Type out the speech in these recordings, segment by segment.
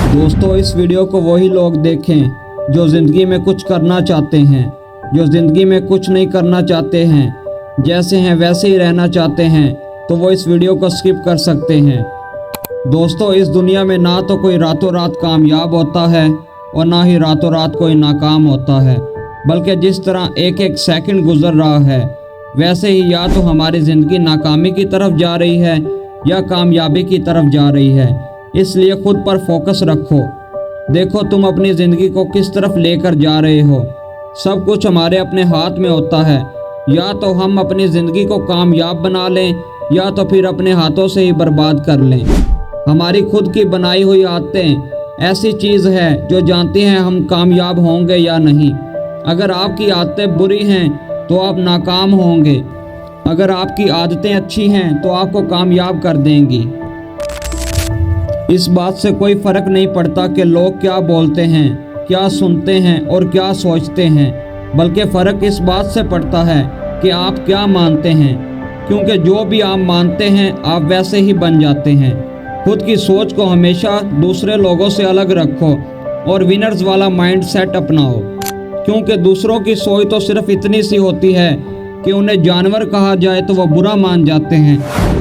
दोस्तों, इस वीडियो को वही लोग देखें जो ज़िंदगी में कुछ करना चाहते हैं, जो ज़िंदगी में कुछ नहीं करना चाहते हैं, जैसे हैं वैसे ही रहना चाहते हैं, तो वो इस वीडियो को स्किप कर सकते हैं। दोस्तों, इस दुनिया में ना तो कोई रातों रात कामयाब होता है और ना ही रातों रात कोई नाकाम होता है, बल्कि जिस तरह एक एक सेकंड गुजर रहा है वैसे ही या तो हमारी ज़िंदगी नाकामी की तरफ जा रही है या कामयाबी की तरफ जा रही है। इसलिए खुद पर फोकस रखो। देखो तुम अपनी ज़िंदगी को किस तरफ लेकर जा रहे हो। सब कुछ हमारे अपने हाथ में होता है। या तो हम अपनी ज़िंदगी को कामयाब बना लें या तो फिर अपने हाथों से ही बर्बाद कर लें। हमारी खुद की बनाई हुई आदतें ऐसी चीज़ है जो जानती हैं हम कामयाब होंगे या नहीं। अगर आपकी आदतें बुरी हैं तो आप नाकाम होंगे। अगर आपकी आदतें अच्छी हैं तो आपको कामयाब कर देंगी। इस बात से कोई फ़र्क नहीं पड़ता कि लोग क्या बोलते हैं, क्या सुनते हैं और क्या सोचते हैं, बल्कि फ़र्क इस बात से पड़ता है कि आप क्या मानते हैं, क्योंकि जो भी आप मानते हैं आप वैसे ही बन जाते हैं। खुद की सोच को हमेशा दूसरे लोगों से अलग रखो और विनर्स वाला माइंड सेट अपनाओ, क्योंकि दूसरों की सोच तो सिर्फ इतनी सी होती है कि उन्हें जानवर कहा जाए तो वह बुरा मान जाते हैं,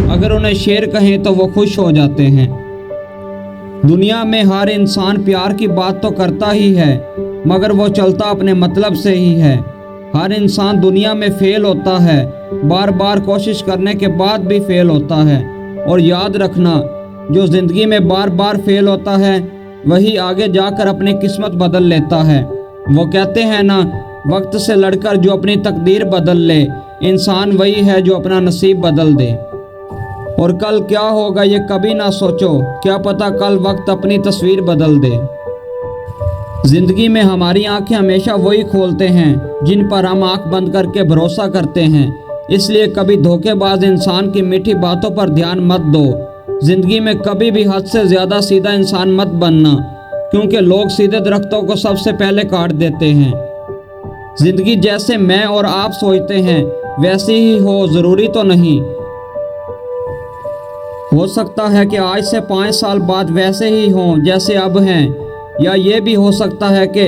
अगर उन्हें शेर कहें तो वो खुश हो जाते हैं। दुनिया में हर इंसान प्यार की बात तो करता ही है, मगर वो चलता अपने मतलब से ही है। हर इंसान दुनिया में फेल होता है, बार बार कोशिश करने के बाद भी फेल होता है। और याद रखना, जो ज़िंदगी में बार बार फेल होता है वही आगे जाकर अपनी किस्मत बदल लेता है। वो कहते हैं ना, वक्त से लड़कर जो अपनी तकदीर बदल ले, इंसान वही है जो अपना नसीब बदल दे। और कल क्या होगा ये कभी ना सोचो, क्या पता कल वक्त अपनी तस्वीर बदल दे। जिंदगी में हमारी आंखें हमेशा वही खोलते हैं जिन पर हम आंख बंद करके भरोसा करते हैं। इसलिए कभी धोखेबाज इंसान की मीठी बातों पर ध्यान मत दो। जिंदगी में कभी भी हद से ज़्यादा सीधा इंसान मत बनना, क्योंकि लोग सीधे दरख्तों को सबसे पहले काट देते हैं। जिंदगी जैसे मैं और आप सोचते हैं वैसी ही हो ज़रूरी तो नहीं। हो सकता है कि आज से 5 साल बाद वैसे ही हों जैसे अब हैं, या ये भी हो सकता है कि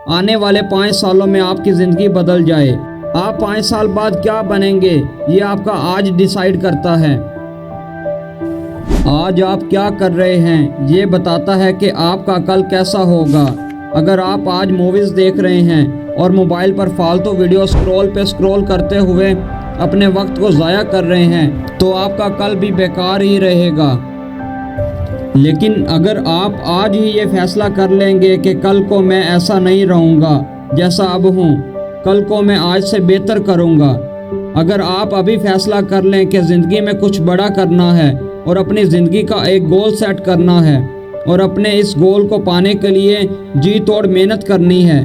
आने वाले 5 सालों में आपकी ज़िंदगी बदल जाए। आप 5 साल बाद क्या बनेंगे ये आपका आज डिसाइड करता है। आज आप क्या कर रहे हैं ये बताता है कि आपका कल कैसा होगा। अगर आप आज मूवीज़ देख रहे हैं और मोबाइल पर फालतू वीडियो स्क्रॉल करते हुए अपने वक्त को ज़ाया कर रहे हैं तो आपका कल भी बेकार ही रहेगा। लेकिन अगर आप आज ही ये फैसला कर लेंगे कि कल को मैं ऐसा नहीं रहूँगा जैसा अब हूँ, कल को मैं आज से बेहतर करूँगा। अगर आप अभी फैसला कर लें कि ज़िंदगी में कुछ बड़ा करना है और अपनी ज़िंदगी का एक गोल सेट करना है और अपने इस गोल को पाने के लिए जी तोड़ मेहनत करनी है,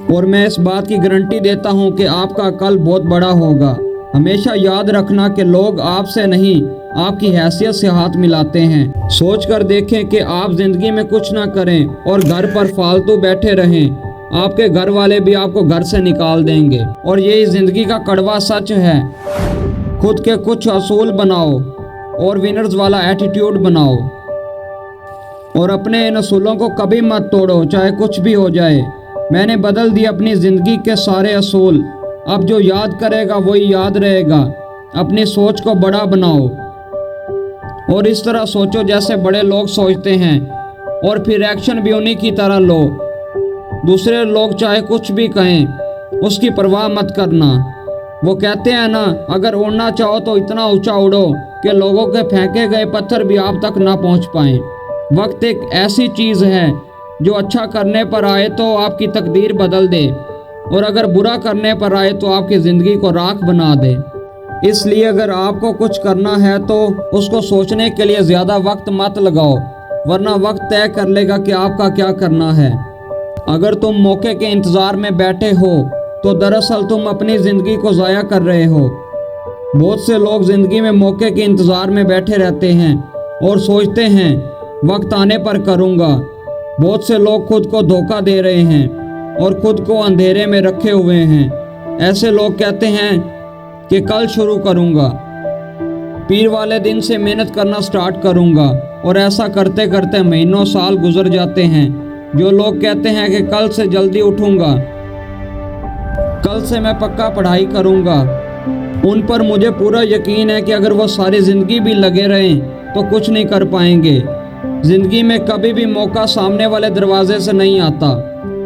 और मैं इस बात की गारंटी देता हूँ कि आपका कल बहुत बड़ा होगा। हमेशा याद रखना कि लोग आपसे नहीं आपकी हैसियत से हाथ मिलाते हैं। सोच कर देखें कि आप ज़िंदगी में कुछ ना करें और घर पर फालतू बैठे रहें, आपके घर वाले भी आपको घर से निकाल देंगे। और यही ज़िंदगी का कड़वा सच है। खुद के कुछ असूल बनाओ और विनर्स वाला एटीट्यूड बनाओ, और अपने इन असूलों को कभी मत तोड़ो, चाहे कुछ भी हो जाए। मैंने बदल दी अपनी ज़िंदगी के सारे असूल। अब जो याद करेगा वही याद रहेगा। अपनी सोच को बड़ा बनाओ और इस तरह सोचो जैसे बड़े लोग सोचते हैं, और फिर एक्शन भी उन्हीं की तरह लो। दूसरे लोग चाहे कुछ भी कहें उसकी परवाह मत करना। वो कहते हैं ना, अगर उड़ना चाहो तो इतना ऊंचा उड़ो कि लोगों के फेंके गए पत्थर भी आप तक ना पहुंच पाएं। वक्त एक ऐसी चीज़ है जो अच्छा करने पर आए तो आपकी तकदीर बदल दे, और अगर बुरा करने पर आए तो आपकी ज़िंदगी को राख बना दे। इसलिए अगर आपको कुछ करना है तो उसको सोचने के लिए ज़्यादा वक्त मत लगाओ, वरना वक्त तय कर लेगा कि आपका क्या करना है। अगर तुम मौके के इंतज़ार में बैठे हो तो दरअसल तुम अपनी ज़िंदगी को ज़ाया कर रहे हो। बहुत से लोग ज़िंदगी में मौके के इंतज़ार में बैठे रहते हैं और सोचते हैं वक्त आने पर करूँगा। बहुत से लोग खुद को धोखा दे रहे हैं और खुद को अंधेरे में रखे हुए हैं। ऐसे लोग कहते हैं कि कल शुरू करूँगा, पीर वाले दिन से मेहनत करना स्टार्ट करूँगा, और ऐसा करते करते महीनों साल गुजर जाते हैं। जो लोग कहते हैं कि कल से जल्दी उठूंगा, कल से मैं पक्का पढ़ाई करूंगा, उन पर मुझे पूरा यकीन है कि अगर वो सारी ज़िंदगी भी लगे रहें तो कुछ नहीं कर पाएंगे। ज़िंदगी में कभी भी मौका सामने वाले दरवाजे से नहीं आता,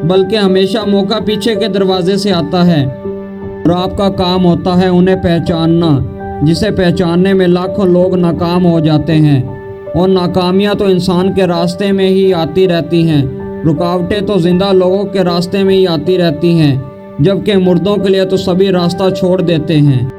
बल्कि हमेशा मौका पीछे के दरवाजे से आता है। और आपका काम होता है उन्हें पहचानना, जिसे पहचानने में लाखों लोग नाकाम हो जाते हैं। और नाकामियां तो इंसान के रास्ते में ही आती रहती हैं, रुकावटें तो जिंदा लोगों के रास्ते में ही आती रहती हैं, जबकि मुर्दों के लिए तो सभी रास्ता छोड़ देते हैं।